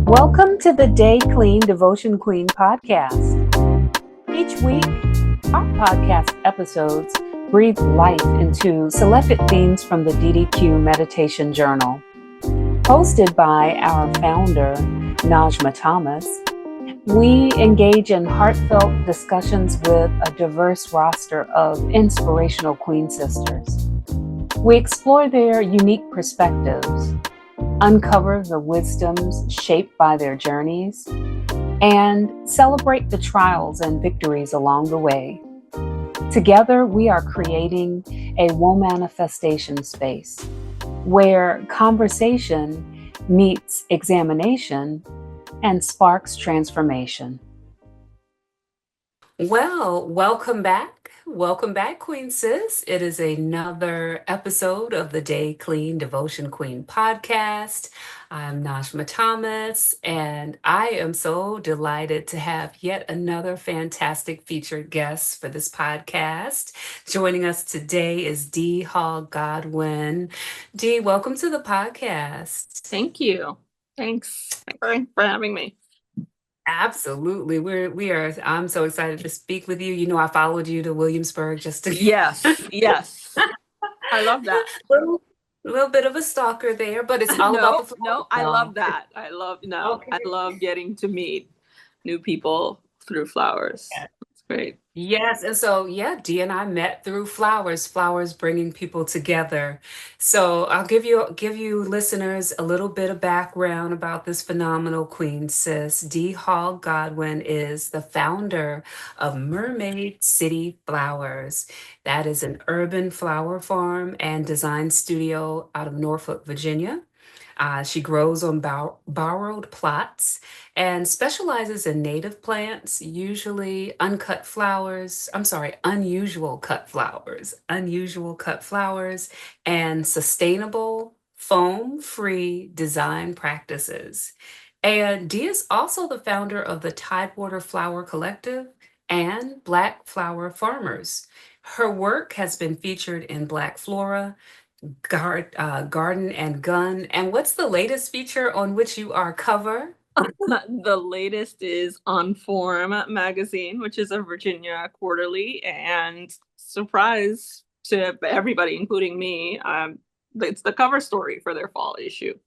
Welcome to the Day Clean Devotion Queen podcast. Each week, our podcast episodes breathe life into selected themes from the DDQ Meditation Journal. Hosted by our founder, Najma Thomas, we engage in heartfelt discussions with a diverse roster of inspirational Queen sisters. We explore their unique perspectives, uncover the wisdoms shaped by their journeys, and celebrate the trials and victories along the way. Together, we are creating a womanifestation space where conversation meets examination and sparks transformation. Well, welcome back. Welcome back, Queen Sis. It is another episode of the Day Clean Devotion Queen podcast. I'm Najma Thomas, and I am so delighted to have yet another fantastic featured guest for this podcast. Joining us today is Dee Hall Goodwin. Dee, welcome to the podcast. Thank you. Thanks for having me. Absolutely. I'm so excited to speak with you. You know, I followed you to Williamsburg just to Yes. I love that. little bit of a stalker there, but it's all about the No, I love that. I Okay. love getting to meet new people through flowers. It's great. Yes, and so Dee and I met through flowers bringing people together. So I'll give you listeners a little bit of background about this phenomenal queen sis. Dee Hall Goodwin is the founder of Mermaid City Flowers. That is an urban flower farm and design studio out of Norfolk, Virginia. She grows on borrowed plots and specializes in native plants, usually unusual cut flowers, and sustainable foam-free design practices. And Dee is also the founder of the Tidewater Flower Collective and Black Flower Farmers. Her work has been featured in Black Flora, Garden and Gun. And what's the latest feature on which you are cover? The latest is on Form magazine, which is a Virginia quarterly, and surprise to everybody, including me, it's the cover story for their fall issue.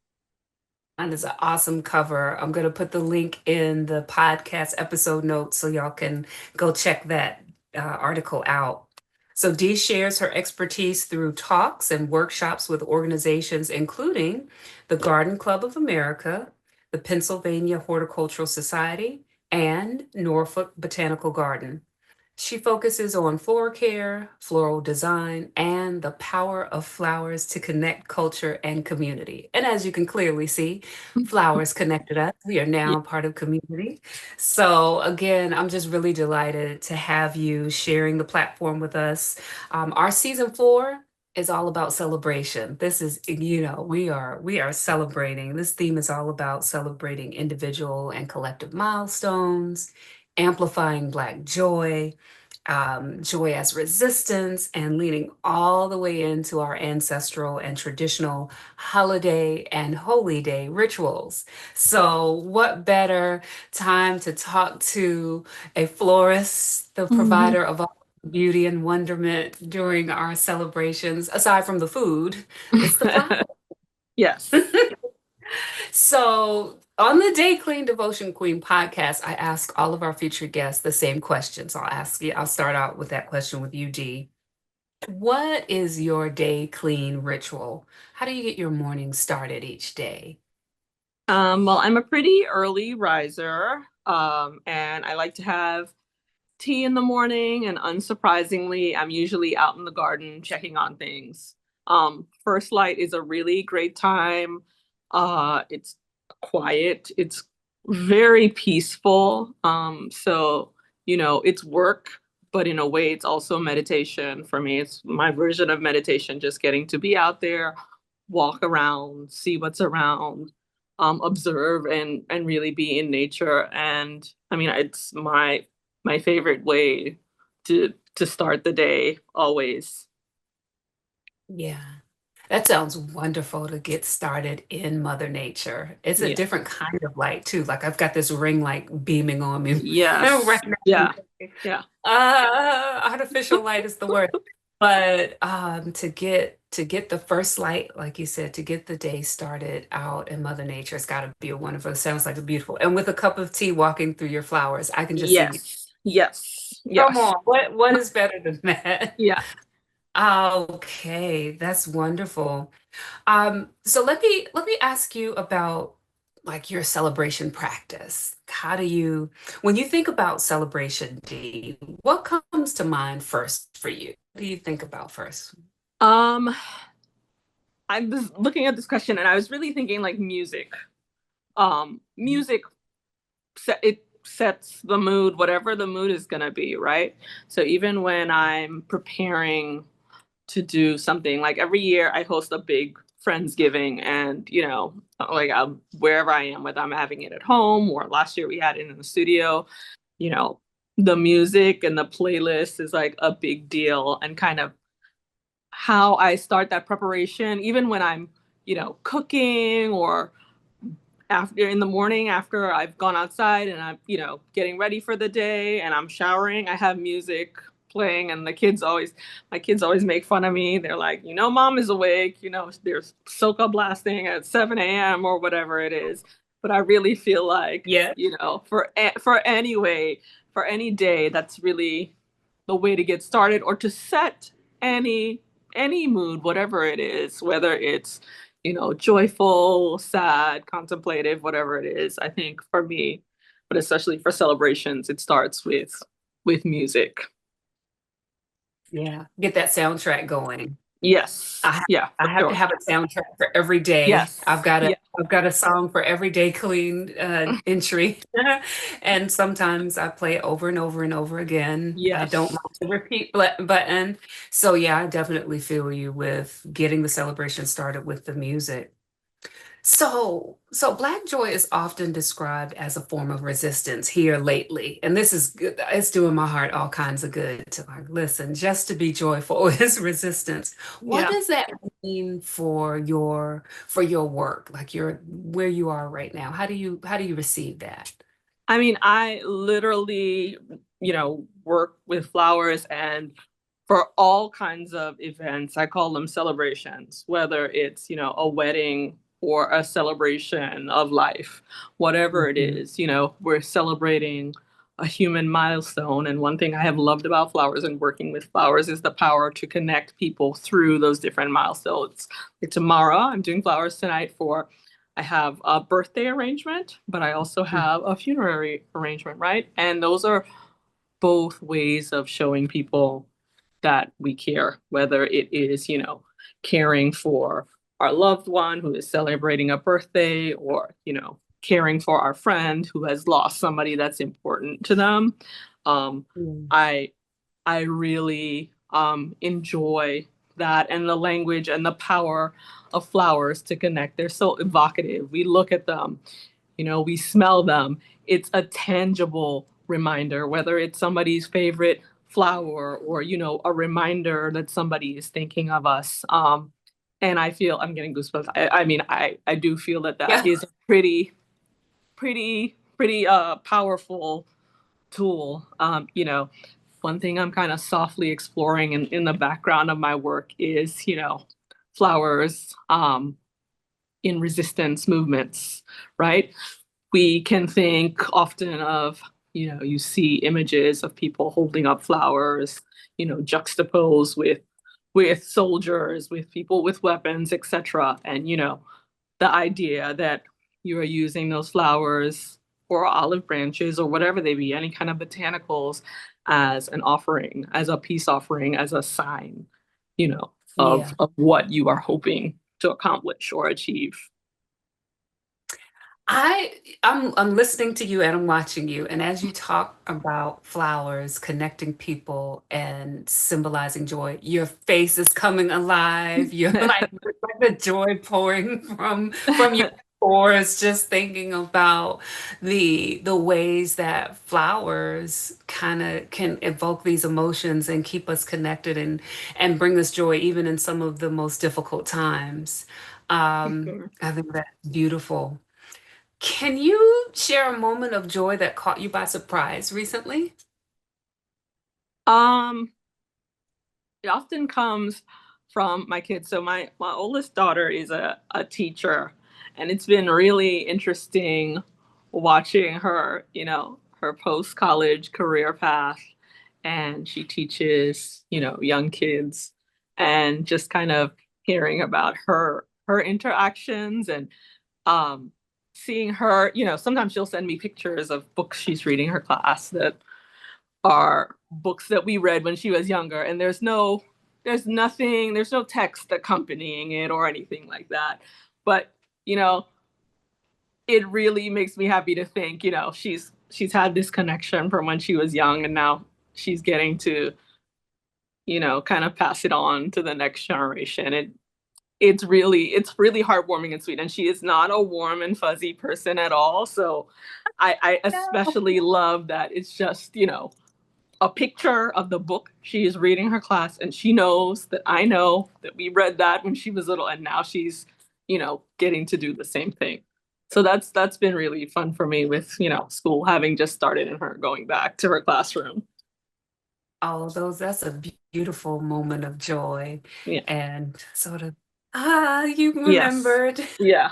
And it's an awesome cover. I'm going to put the link in the podcast episode notes so y'all can go check that article out. So Dee shares her expertise through talks and workshops with organizations including the Garden Club of America, the Pennsylvania Horticultural Society, and Norfolk Botanical Garden. She focuses on floral care, floral design, and the power of flowers to connect culture and community. And as you can clearly see, flowers connected us. We are Yeah. now part of community. So again, I'm just really delighted to have you sharing the platform with us. Our season 4 is all about celebration. This is, we are celebrating. This theme is all about celebrating individual and collective milestones, amplifying Black joy, joy as resistance, and leaning all the way into our ancestral and traditional holiday and holy day rituals. So, what better time to talk to a florist, the Mhm. provider of all beauty and wonderment during our celebrations, aside from the food, it's the flower. Yes. So, on the Day Clean Devotion Queen podcast, I ask all of our featured guests the same question. So, I'll start out with that question with you, Dee. What is your day clean ritual? How do you get your morning started each day? Well, I'm a pretty early riser, and I like to have tea in the morning, and unsurprisingly, I'm usually out in the garden checking on things. First light is a really great time. It's quiet, it's very peaceful. It's work, but in a way, it's also meditation for me. It's my version of meditation, just getting to be out there, walk around, see what's around, observe and really be in nature. And I mean, it's my favorite way to start the day always. Yeah. That sounds wonderful to get started in Mother Nature. It's a Yeah. different kind of light too. Like I've got this ring light beaming on me right Yes. now. Yeah. Yeah. Artificial light is the word. But to get the first light, like you said, to get the day started out in Mother Nature, it's got to be a wonderful. It sounds like a beautiful. And with a cup of tea, walking through your flowers, I can just see you. Yes. Yes. Come Yes. on, what is better than that? Yeah. Okay, that's wonderful. So let me ask you about like your celebration practice. How do you, when you think about celebration, Dee, what comes to mind first for you? What do you think about first? Um, I was looking at this question and I was really thinking like music. Music it sets the mood, whatever the mood is gonna be, right? So even when I'm preparing to do something, like every year I host a big Friendsgiving, and like wherever I am, whether I'm having it at home or last year we had it in the studio, you know, the music and the playlist is like a big deal, and kind of how I start that preparation, even when I'm, cooking, or after in the morning after I've gone outside and I'm, getting ready for the day and I'm showering, I have music playing, and my kids always make fun of me. They're like, mom is awake, there's soca blasting at 7 a.m. or whatever it is. But I really feel like, Yeah. for any day, that's really the way to get started, or to set any mood, whatever it is, whether it's, joyful, sad, contemplative, whatever it is. I think for me, but especially for celebrations, it starts with music. Yeah. Get that soundtrack going. I Yes. have, Yeah, I for have to sure. have a soundtrack for every day. I've Yes. got a Yeah. I've got a song for every day clean entry. And sometimes I play it over and over and over again. I don't Yes. want the repeat button. So yeah, I definitely feel you with getting the celebration started with the music. So Black joy is often described as a form of resistance here lately, and this is good. It's doing my heart all kinds of good to like listen. Just to be joyful is resistance. What Yeah. does that mean for your work, like your where you are right now? How do you receive that? I mean, I literally, work with flowers, and for all kinds of events, I call them celebrations, whether it's, a wedding or a celebration of life, whatever it Mhm. is, we're celebrating a human milestone. And one thing I have loved about flowers and working with flowers is the power to connect people through those different milestones. Like tomorrow, I'm doing flowers tonight for I have a birthday arrangement, but I also have a funerary arrangement, right? And those are both ways of showing people that we care, whether it is, caring for our loved one who is celebrating a birthday, or, caring for our friend who has lost somebody that's important to them. Um, Mm. I I really enjoy that, and the language and the power of flowers to connect. They're so evocative. We look at them, we smell them. It's a tangible reminder, whether it's somebody's favorite flower, or, a reminder that somebody is thinking of us. And I feel I'm getting goosebumps. I mean, I do feel that that Yeah. is a pretty powerful tool. One thing I'm kind of softly exploring in the background of my work is, flowers in resistance movements, right? We can think often of, you see images of people holding up flowers, juxtaposed with soldiers, with people with weapons, etc. And the idea that you are using those flowers or olive branches or whatever they be, any kind of botanicals, as an offering, as a peace offering, as a sign, Yeah. of what you are hoping to accomplish or achieve. I'm listening to you and I'm watching you. And as you talk about flowers connecting people and symbolizing joy, your face is coming alive. You're like the joy pouring from you. course, just thinking about the ways that flowers kind of can evoke these emotions and keep us connected and bring us joy even in some of the most difficult times. Sure. I think that's beautiful. Can you share a moment of joy that caught you by surprise recently? Um, it often comes from my kids. So my oldest daughter is a teacher, and it's been really interesting watching her, her post-college career path. And she teaches, young kids, and just kind of hearing about her interactions and um seeing her, sometimes she'll send me pictures of books she's reading her class that are books that we read when she was younger, and there's no text accompanying it or anything like that. But you know it really makes me happy to think, she's had this connection from when she was young, and now she's getting to, kind of pass it on to the next generation. It's really heartwarming and sweet, and she is not a warm and fuzzy person at all. So I especially love that it's just, a picture of the book she is reading her class, and she knows that I know that we read that when she was little, and now she's, getting to do the same thing. So that's been really fun for me with, school having just started and her going back to her classroom. Oh, that's a beautiful moment of joy Yeah. and sort of, you Yes. remembered. Yeah.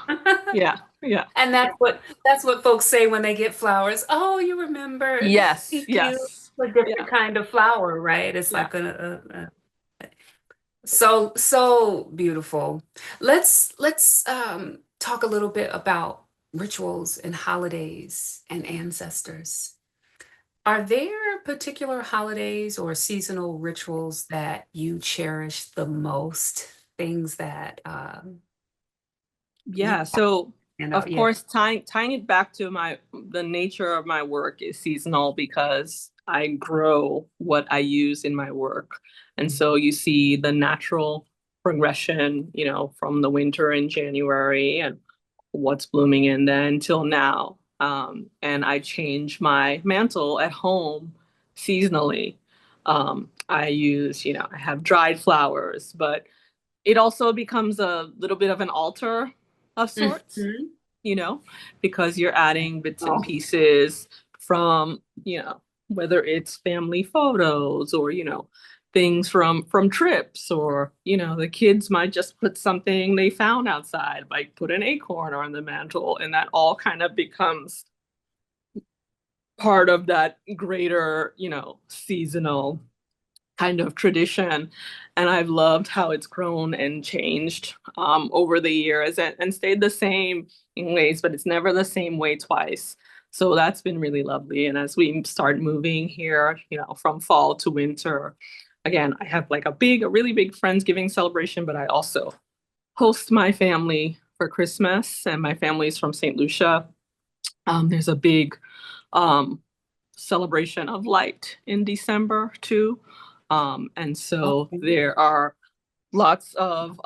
Yeah. Yeah. And that's what folks say when they get flowers. Oh, you remembered. Yes. Thank you. Yes. A Yeah. different kind of flower, right? It's Yeah. like so beautiful. Let's talk a little bit about rituals and holidays and ancestors. Are there particular holidays or seasonal rituals that you cherish the most? Things that you Yeah, so stand out? of Yeah. course, tying it back to the nature of my work is seasonal because I grow what I use in my work. And so you see the natural progression, from the winter in January and what's blooming in then till now. And I change my mantle at home seasonally. I use, I have dried flowers, but it also becomes a little bit of an altar of sorts, Mhm. you know, because you're adding bits and Oh, pieces from, whether it's family photos or, things from trips, or, the kids might just put something they found outside, like put an acorn on the mantle, and that all kind of becomes part of that greater, seasonal kind of tradition. And I've loved how it's grown and changed over the years, and stayed the same in ways, but it's never the same way twice. So that's been really lovely. And as we start moving here, from fall to winter, again, I have like a really big Friendsgiving celebration, but I also host my family for Christmas, and my family's from St. Lucia. There's a big um, celebration of light in December too. And so okay. there are lots of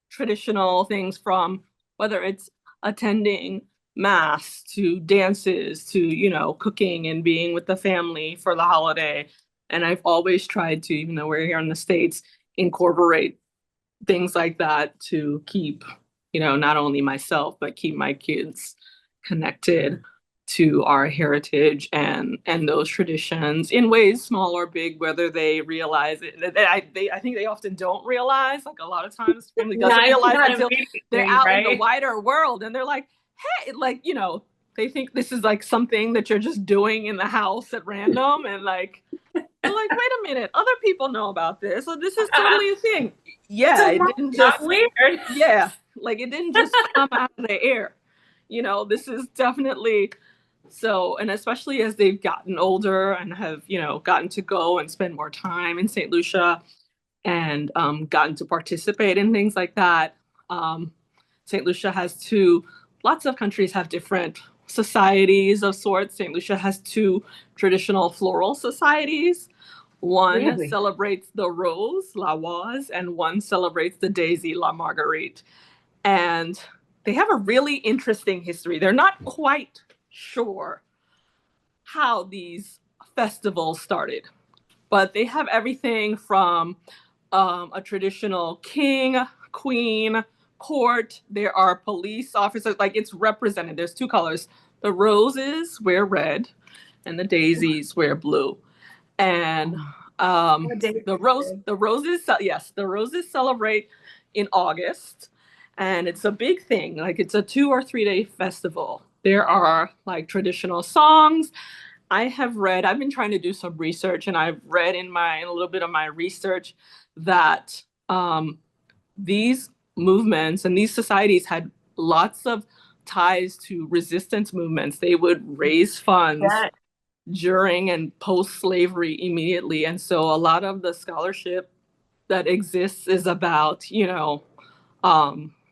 traditional things, from whether it's attending mass to dances to, cooking and being with the family for the holiday. And I've always tried to, even though we're here in the States, incorporate things like that to keep, not only myself, but keep my kids connected to our heritage and those traditions in ways small or big, whether they realize it. I think they often don't realize. Like a lot of times, family doesn't realize Not until they're immediately, out in the right? wider world, and they're like, "Hey," like, they think this is like something that you're just doing in the house at random, and like, they're like, wait a minute, other people know about this. So this is totally a thing. Yeah, So it not, didn't not just, weird. yeah, like it didn't just come out of the air. This is definitely so, and especially as they've gotten older and have, gotten to go and spend more time in St. Lucia, and gotten to participate in things like that. Um, St. Lucia has lots of countries have different societies of sorts. St. Lucia has two traditional floral societies. One Really? celebrates the rose, la rose, and one celebrates the daisy, la marguerite. And they have a really interesting history. They're not quite sure how these festivals started, but they have everything from a traditional king, queen, court. There are police officers. Like, it's represented. There's two colors. The roses wear red, and the daisies wear blue. And the roses, yes, the roses celebrate in August, and it's a big thing. Like, it's a 2 or 3 day festival. There are like traditional songs. I've been trying to do some research, and I've read in a little bit of my research that these movements and these societies had lots of ties to resistance movements. They would raise funds during and post slavery immediately. And so a lot of the scholarship that exists is about,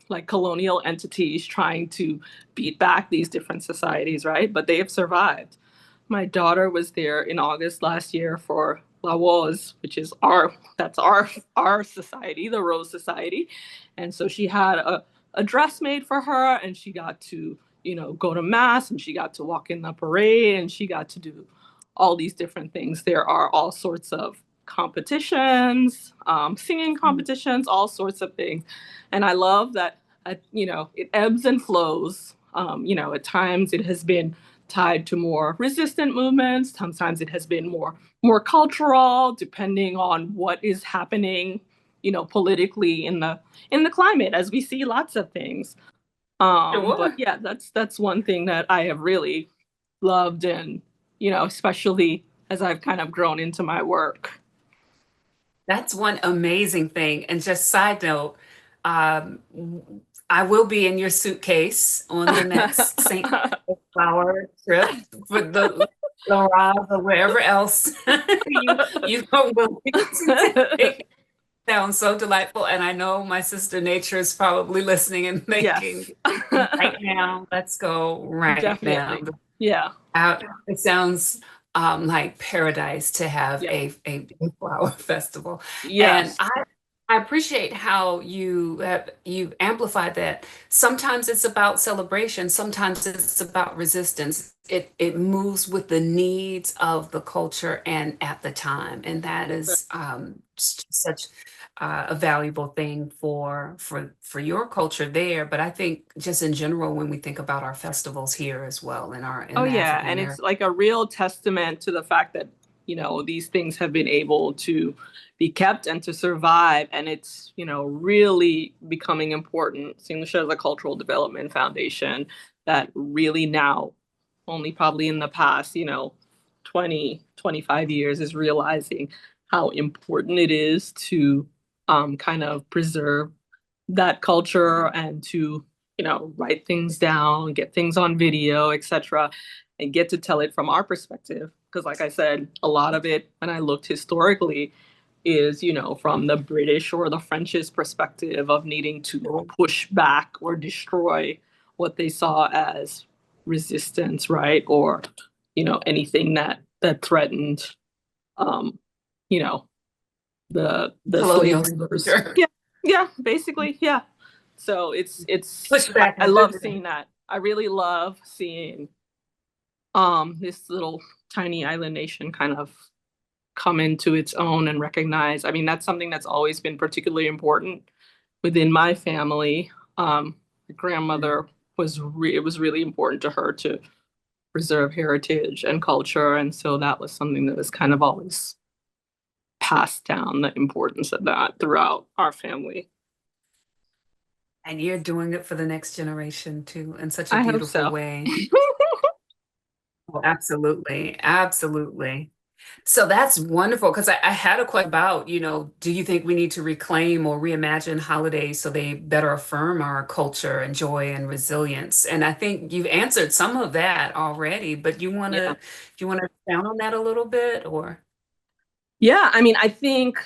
like colonial entities trying to beat back these different societies, right? But they have survived. My daughter was there in August last year for La Rose, which is our society, the Rose Society. And so she had a dress made for her, and she got to, go to mass, and she got to walk in the parade, and she got to do all these different things. There are all sorts of competitions, singing competitions, all sorts of things. And I love that, it ebbs and flows. At times it has been tied to more resistant movements. Sometimes it has been more cultural, depending on what is happening, politically in the climate, as we see lots of things. But yeah, that's one thing that I have really loved, and especially as I've kind of grown into my work. That's one amazing thing. And just side note, um, I will be in your suitcase on the next St. Flower trip for the Flora or wherever else you will be to take. Sounds so delightful. And I know my sister Nature is probably listening and thinking, Yes. right now, let's go right Definitely. now. Yeah. It sounds like paradise to have Yeah. a flower festival. And Yes. I appreciate how you've amplified that. Sometimes it's about celebration, sometimes it's about resistance. It moves with the needs of the culture and at the time, and that is such a valuable thing for your culture there. But I think just in general, when we think about our festivals here as well in Oh the yeah, African and it's American. like a real testament to the fact that, these things have been able to be kept and to survive, and it's, really becoming important. St. Lucia is a cultural development foundation that really now, only probably in the past, 20, 25 years, is realizing how important it is to kind of preserve that culture, and to, write things down, get things on video, etc., and get to tell it from our perspective. Because like I said, a lot of it, when I looked historically, is, from the British or the French's perspective of needing to push back or destroy what they saw as resistance, right? Or, anything that threatened, um, you know, the Colonial slavery was. culture. Yeah, basically, yeah. So Push back I and love resist. seeing that. I really love seeing this little tiny island nation kind of come into its own and recognize. I mean, that's something that's always been particularly important within my family. My grandmother it was really important to her to preserve heritage and culture, and so that was something that was kind of always passed down, the importance of that throughout our family. And you're doing it for the next generation too, in such a I hope beautiful so. way. Oh, absolutely. Absolutely. So that's wonderful because I had a question about, do you think we need to reclaim or reimagine holidays so they better affirm our culture and joy and resilience? And I think you've answered some of that already, but Yeah. do you want to expound on that a little bit or? Yeah, I mean, I think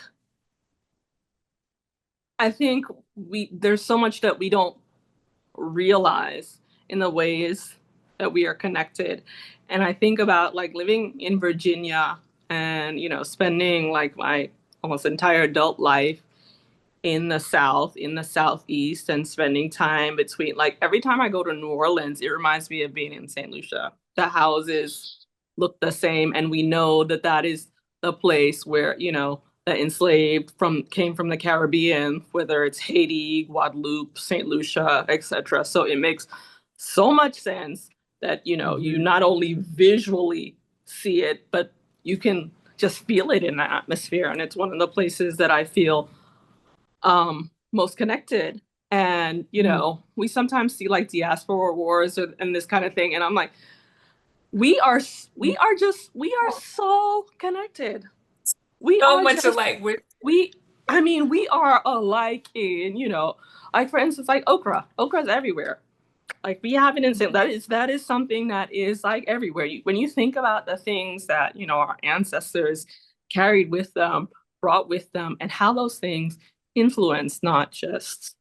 there's so much that we don't realize in the ways that we are connected. And I think about like living in Virginia and, spending like my almost entire adult life in the South, in the Southeast, and spending time between, like, every time I go to New Orleans, it reminds me of being in St. Lucia. The houses look the same, and we know that that is the place where, the enslaved came from the Caribbean, whether it's Haiti, Guadeloupe, St. Lucia, etc. So it makes so much sense that, you Mhm. not only visually see it, but you can just feel it in the atmosphere. And it's one of the places that I feel most connected. And, Mm. we sometimes see like diaspora wars and this kind of thing. And I'm like, we are, we are so connected. We So are much just, alike. we, I mean, we are alike in, like for instance, like okra. Okra's everywhere. Like we have it in that is something that is like everywhere. When you think about the things that our ancestors carried with them, brought with them, and how those things influence not just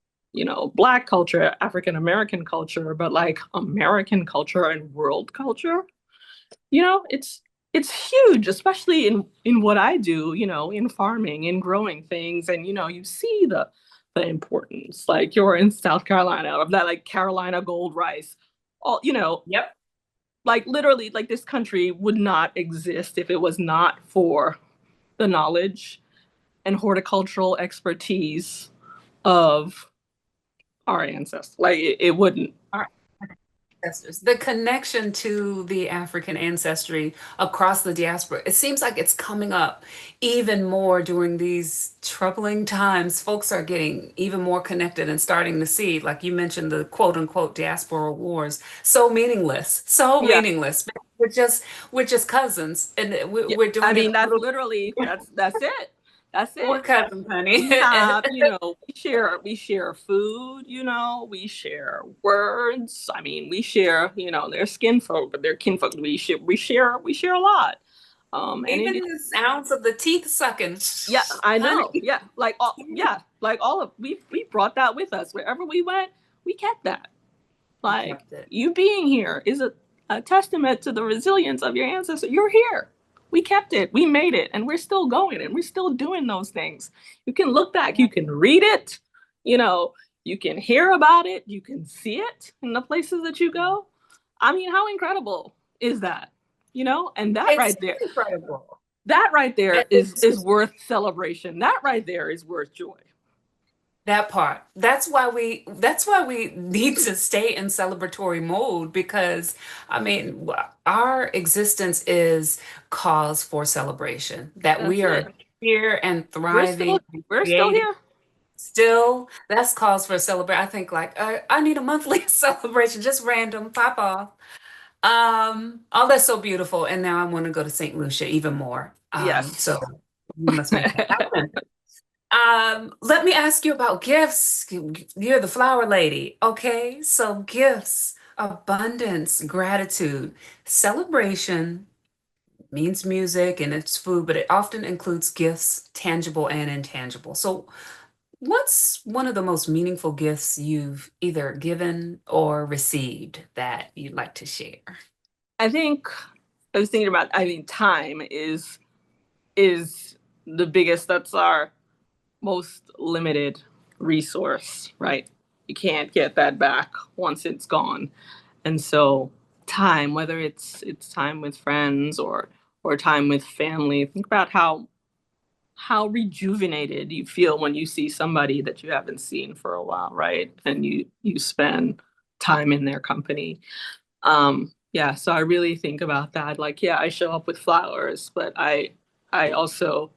Black culture, African American culture, but like American culture and world culture. It's huge, especially in what I do, in farming, in growing things, and you see the importance. Like you're in South Carolina of that, like Carolina gold rice. All Yep. like literally, like this country would not exist if it was not for the knowledge and horticultural expertise of our ancestors. Like it wouldn't. Ancestors. The connection to the African ancestry across the diaspora, it seems like it's coming up even more during these troubling times. Folks are getting even more connected and starting to see, like you mentioned, the quote unquote diaspora wars. So meaningless, so Yeah, meaningless. We're just cousins, and yeah. we're I doing it mean, a that's little. literally that's it. That's We're it. cousins, honey. We have, we share food, we share words. I mean, we share, they're skin folk, but they're kinfolk. We share a lot. And Even it is, the sounds of the teeth sucking, yeah, I know. honey. Yeah. Like all of we brought that with us. Wherever we went, we kept that. We Like kept it. you being here is a testament to the resilience of your ancestors. You're here. We kept it. We made it. And we're still going and we're still doing those things. You can look back, you can read it, you know, you can hear about it, you can see it in the places that you go. I mean, how incredible is that? And It's incredible. that right there is It's is worth celebration. That right there is worth joy. that part. That's why we need to stay in celebratory mode because I mean our existence is cause for celebration. That That's we are it. here and We're thriving still and we're still creating here. still, that's cause for celebration. I think like I need a monthly celebration, just random, pop off. Oh, that's so beautiful. And now I want to go to St. Lucia even more. So Yes. we must make that happen. Let me ask you about gifts. You're the flower lady. Okay, so gifts, abundance, gratitude, celebration means music and it's food, but it often includes gifts, tangible and intangible. So, what's one of the most meaningful gifts you've either given or received that you'd like to share? I think I was thinking about, I mean, time is the biggest, that's our most limited resource, right? You can't get that back once it's gone. And so time, whether it's time with friends or time with family, think about how rejuvenated you feel when you see somebody that you haven't seen for a while, right? And you spend time in their company. Yeah, so I really think about that. Like, yeah, I show up with flowers, but I also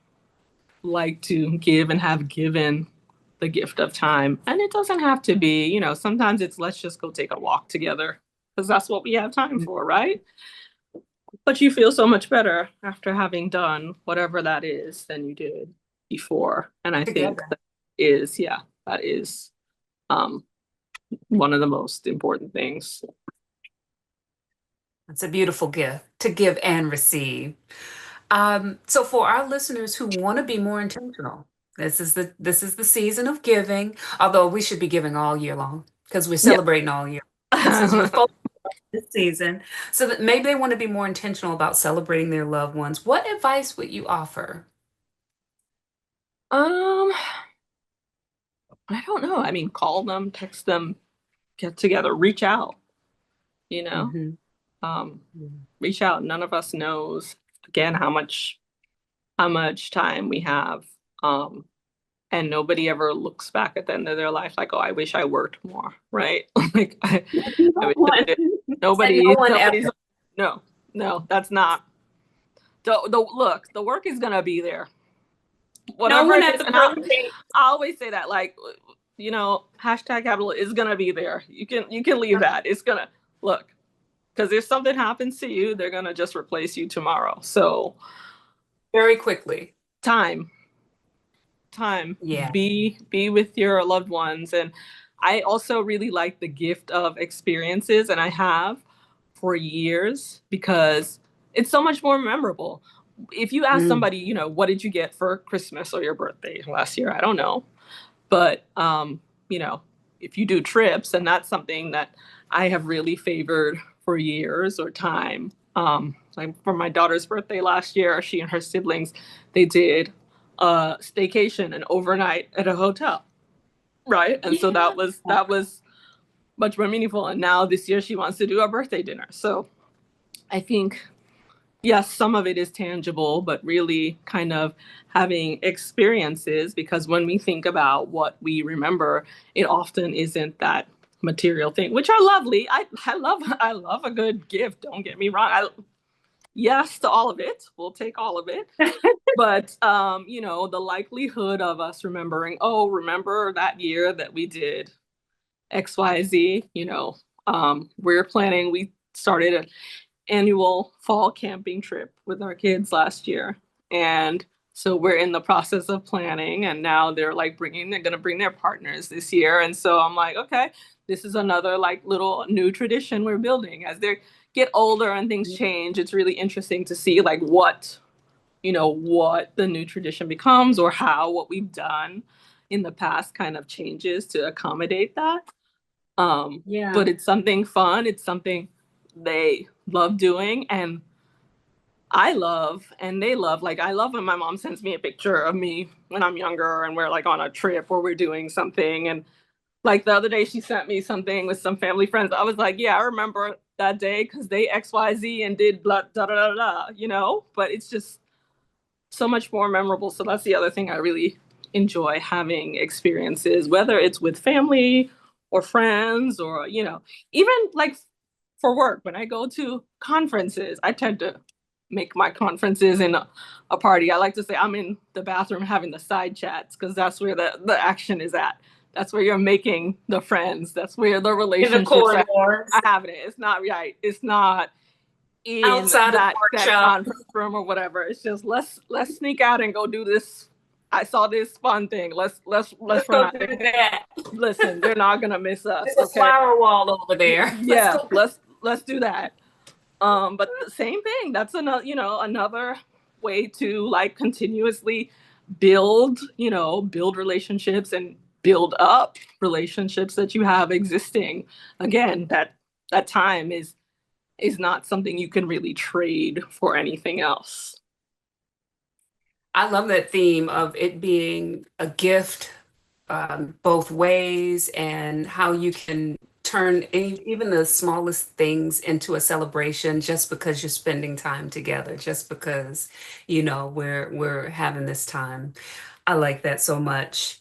like to give and have given the gift of time. And it doesn't have to be, sometimes it's let's just go take a walk together because that's what we have time for, right? But you feel so much better after having done whatever that is than you did before. And I think Together. that is um, one of the most important things. It's a beautiful gift to give and receive. So for our listeners who want to be more intentional, this is the season of giving, although we should be giving all year long because we're Yeah. celebrating all year. But since we're focused this season, so that maybe they want to be more intentional about celebrating their loved ones, what advice would you offer? um, I don't know. I mean, call them, text them, get together, reach out, you know, Hmm. um, reach out. None of us knows again how much time we have. Um, and nobody ever looks back at the end of their life like, oh, I wish I worked more, right? Like I No wish I one, did. and no one ever. Nobody's no, no, that's not the look, the work is gonna be there. No Whatever one it at is. the And birthday. I always say that, like, hashtag capital is gonna be there. You can leave that. It's gonna look, because if something happens to you, they're gonna just replace you tomorrow. So Very quickly. time, time, Yeah. be with your loved ones. And I also really like the gift of experiences, and I have for years because it's so much more memorable. If you ask Mm. somebody, what did you get for Christmas or your birthday last year? I don't know. But you know, if you do trips, and that's something that I have really favored for years or time. Like for my daughter's birthday last year, she and her siblings, they did a staycation, an overnight at a hotel, right? And so Yeah. that was much more meaningful. And now this year she wants to do a birthday dinner. So I think yes, some of it is tangible, but really kind of having experiences, because when we think about what we remember, it often isn't that material thing, which are lovely. I love a good gift. Don't get me wrong. Yes to all of it. We'll take all of it. But the likelihood of us remembering, oh, remember that year that we did XYZ, we started an annual fall camping trip with our kids last year. And so we're in the process of planning, and now they're going to bring their partners this year. And so I'm like, okay, this is another like little new tradition we're building as they get older and things change. It's really interesting to see like what the new tradition becomes, or how what we've done in the past kind of changes to accommodate that. Yeah. But it's something fun. It's something they love doing, and I love, and they love. Like, I love when my mom sends me a picture of me when I'm younger and we're like on a trip or we're doing something. And like the other day, she sent me something with some family friends. I was like, yeah, I remember that day because they XYZ and did blah, da, da, da, da, but it's just so much more memorable. So that's the other thing I really enjoy, having experiences, whether it's with family or friends, or, even like for work. When I go to conferences, I tend to make my conferences in a party. I like to say I'm in the bathroom having the side chats, because that's where the action is at. That's where you're making the friends. That's where the In the relationships are corridors, having it. It's not right. It's not in outside of the that workshop. conference room or whatever. It's just let's sneak out and go do this. I saw this fun thing. Let's Let's run go out there. do that. Listen, they're not gonna miss us, There's a okay? flower wall over there. Let's Yeah, go. let's do that. But the same thing. That's another way to like continuously build relationships and build up relationships that you have existing. Again, that time is not something you can really trade for anything else. I love that theme of it being a gift both ways, and how you can turn even the smallest things into a celebration just because you're spending time together, just because, we're having this time. I like that so much.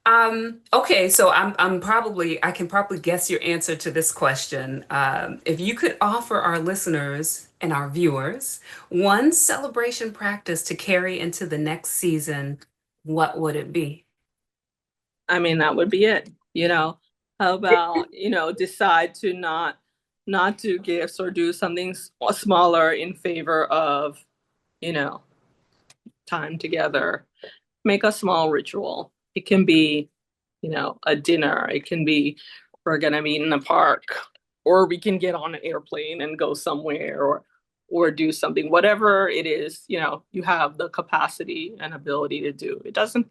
Okay, so I can probably guess your answer to this question. If you could offer our listeners and our viewers one celebration practice to carry into the next season, what would it be? I mean, that would be it. How about, decide to not do gifts, or do something smaller in favor of, you know, time together. Make a small ritual. It can be, a dinner. It can be, we're gonna meet in the park, or we can get on an airplane and go somewhere, or do something. Whatever it is, you have the capacity and ability to do. It doesn't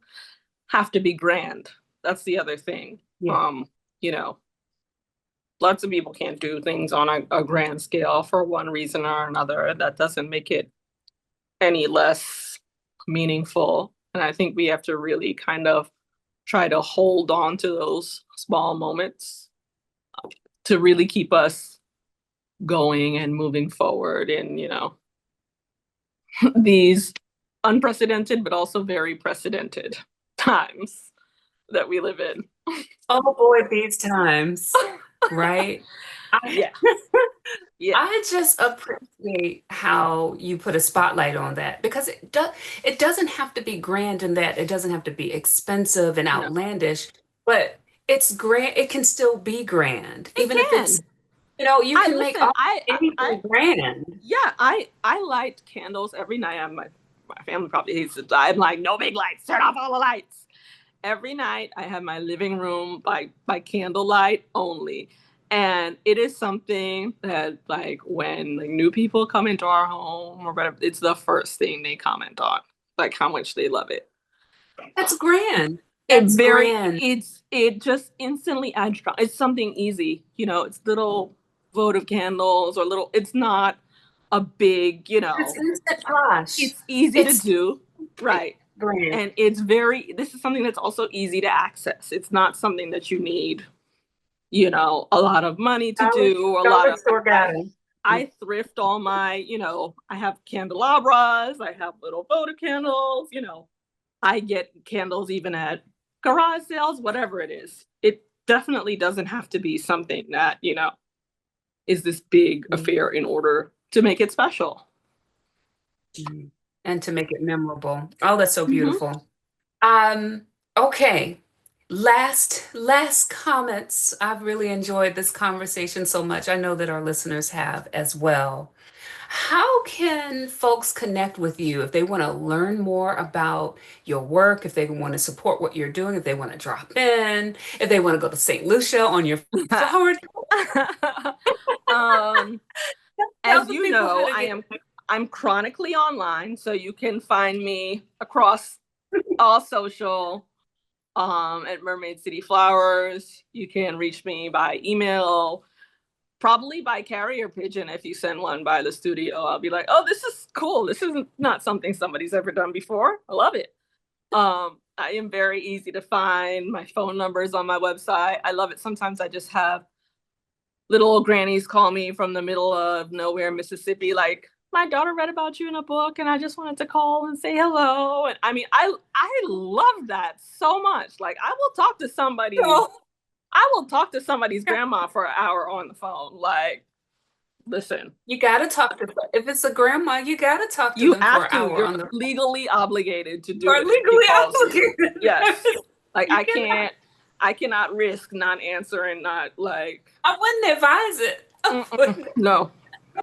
have to be grand. That's the other thing. Yeah. You know, Lots of people can't do things on a grand scale for one reason or another. That doesn't make it any less meaningful. And I think we have to really kind of try to hold on to those small moments to really keep us going and moving forward in, these unprecedented but also very precedented times that we live in. Oh boy, these times, right? I, Yeah. Yeah. I just appreciate how you put a spotlight on that because it doesn't have to be grand in that it doesn't have to be expensive and No. outlandish, but it's grand, it can still be grand. It Even if it's, can. you I can make listen, all anything grand. yeah, I light candles every night. My family probably hates it. I'm like, no big lights, turn off all the lights. Every night I have my living room by candlelight only. And it is something that like when like new people come into our home or whatever, it's the first thing they comment on, like how much they love it. That's grand. It That's very grand. it just instantly adds strong. It's something easy, it's little votive candles or little. It's not a big, It's instant posh. it's easy to It's do, right? grand. And this is something that's also easy to access. It's not something that you need, a lot of money to do or a lot Dollar of. store guy. I thrift all my, I have candelabras, I have little votive candles, I get candles even at garage sales, whatever it is. It definitely doesn't have to be something that, is this big affair in order to make it special. And to make it memorable. Oh, that's so Mm-hmm. beautiful. Okay. Last comments. I've really enjoyed this conversation so much. I know that our listeners have as well. How can folks connect with you if they want to learn more about your work, if they want to support what you're doing, if they want to drop in, if they want to go to St. Lucia on your flower? Tell As the you people how know, to get. I'm chronically online, so you can find me across all social at Mermaid City Flowers. You can reach me by email, probably by carrier pigeon. If you send one by the studio, I'll be like, oh, this is cool. This is not something somebody's ever done before. I love it. I am very easy to find. My phone number is on my website. I love it. Sometimes I just have little old grannies call me from the middle of nowhere, Mississippi, like, my daughter read about you in a book and I just wanted to call and say hello. And I mean, I love that so much. Like I will talk to somebody's grandma for an hour on the phone. Like, listen. You gotta talk to, if it's a grandma, you gotta talk to You them for have an to. hour You're on the phone. legally obligated to do Or it if she legally calls you. obligated. Yes. Like You cannot. I cannot risk not answering, not like. I wouldn't advise it. I wouldn't No.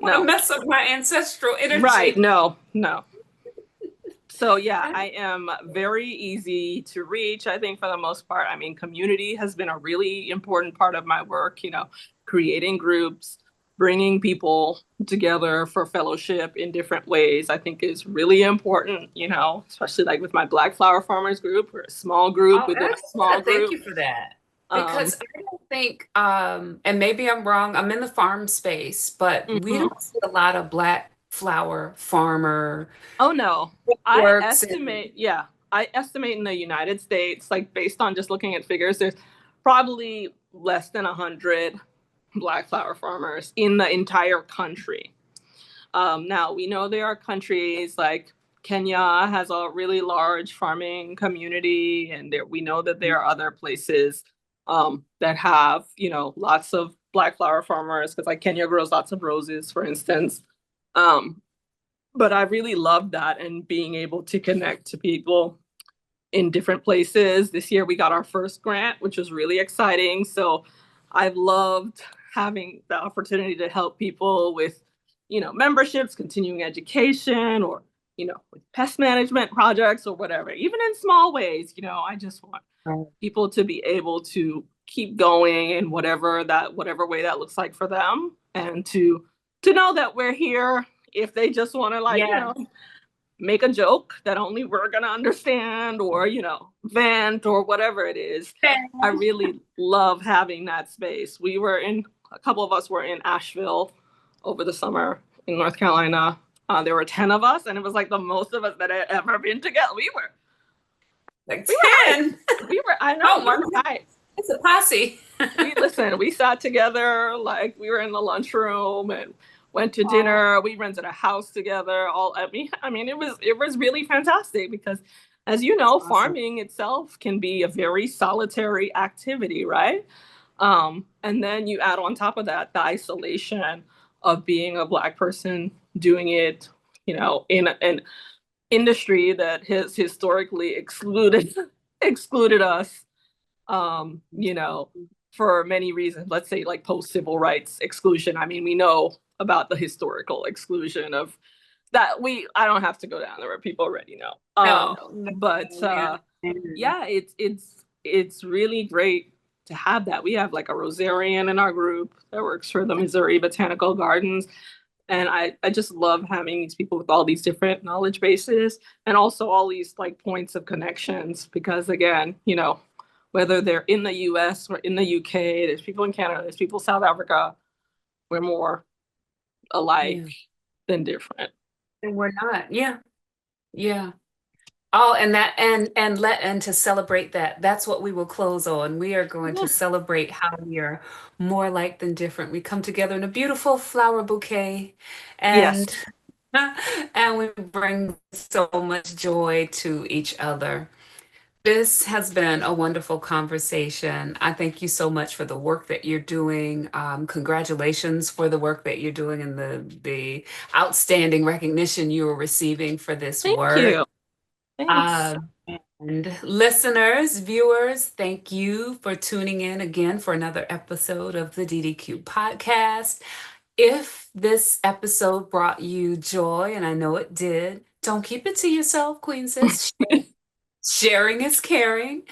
want to No. mess up my ancestral Right. energy. No. So yeah, I am very easy to reach, I think, for the most part. I mean, community has been a really important part of my work, creating groups, bringing people together for fellowship in different ways, I think is really important, especially like with my Black Flower Farmers group. We're a small group Oh, within a that's small good. Thank group. you for that. Um, Because I don't think, and maybe I'm wrong, I'm in the farm space, but we mhm. don't see a lot of Black flower farmer Oh no, works and I estimate in the United States, like based on just looking at figures, there's probably less than 100 Black flower farmers in the entire country. Now we know there are countries like Kenya has a really large farming community, and we know that there are other places that have lots of Black flower farmers because like Kenya grows lots of roses, for instance. Um, but I really love that and being able to connect to people in different places. This year we got our first grant, which was really exciting. So I've loved having the opportunity to help people with, memberships, continuing education, or, with pest management projects or whatever, even in small ways. I just want people to be able to keep going in whatever way that looks like for them, and to know that we're here if they just want to like, yeah. make a joke that only we're gonna understand, or vent or whatever it is. I really love having that space. A couple of us were in Asheville over the summer in North Carolina. There were 10 of us, and it was like the most of us that had ever been together. Like We were hyped. 10. I know, Oh we my were God. hyped. It's a posse. We sat together, like we were in the lunchroom and went to Oh, dinner. We rented a house together. It was really fantastic because, as you that's know, awesome. farming itself can be a very solitary activity, right? And then you add on top of that the isolation of being a Black person doing it, in an industry that has historically excluded us, for many reasons. Let's say like post civil rights exclusion. I mean, we know about the historical exclusion of that. I don't have to go down there where people already know. No, no, But we understand. yeah, it's really great to have that. We have like a Rosarian in our group that works for the Missouri Botanical Gardens. And I just love having these people with all these different knowledge bases and also all these like points of connections because again, whether they're in the US or in the UK, there's people in Canada, there's people in South Africa, we're more alike Yeah. than different. And we're not. Yeah. Yeah. Oh, and to celebrate that, that's what we will close on. We are going Yeah. to celebrate how we are more alike than different. We come together in a beautiful flower bouquet Yes. and and we bring so much joy to each other. This has been a wonderful conversation. I thank you so much for the work that you're doing. Congratulations for the work that you're doing and the outstanding recognition you are receiving for this Thank work. you. Thanks. Um, and listeners, viewers, thank you for tuning in again for another episode of the DDQ podcast. If this episode brought you joy, and I know it did, don't keep it to yourself, Queen Sis. Sharing is caring.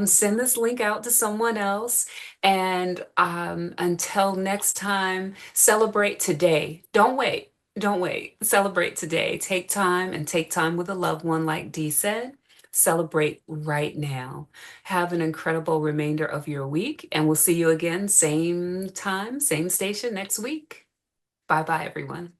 Send this link out to someone else. And until next time, celebrate today. Don't wait. Don't wait. Celebrate today. Take time with a loved one, like Dee said. Celebrate right now. Have an incredible remainder of your week. And we'll see you again, same time, same station next week. Bye bye, everyone.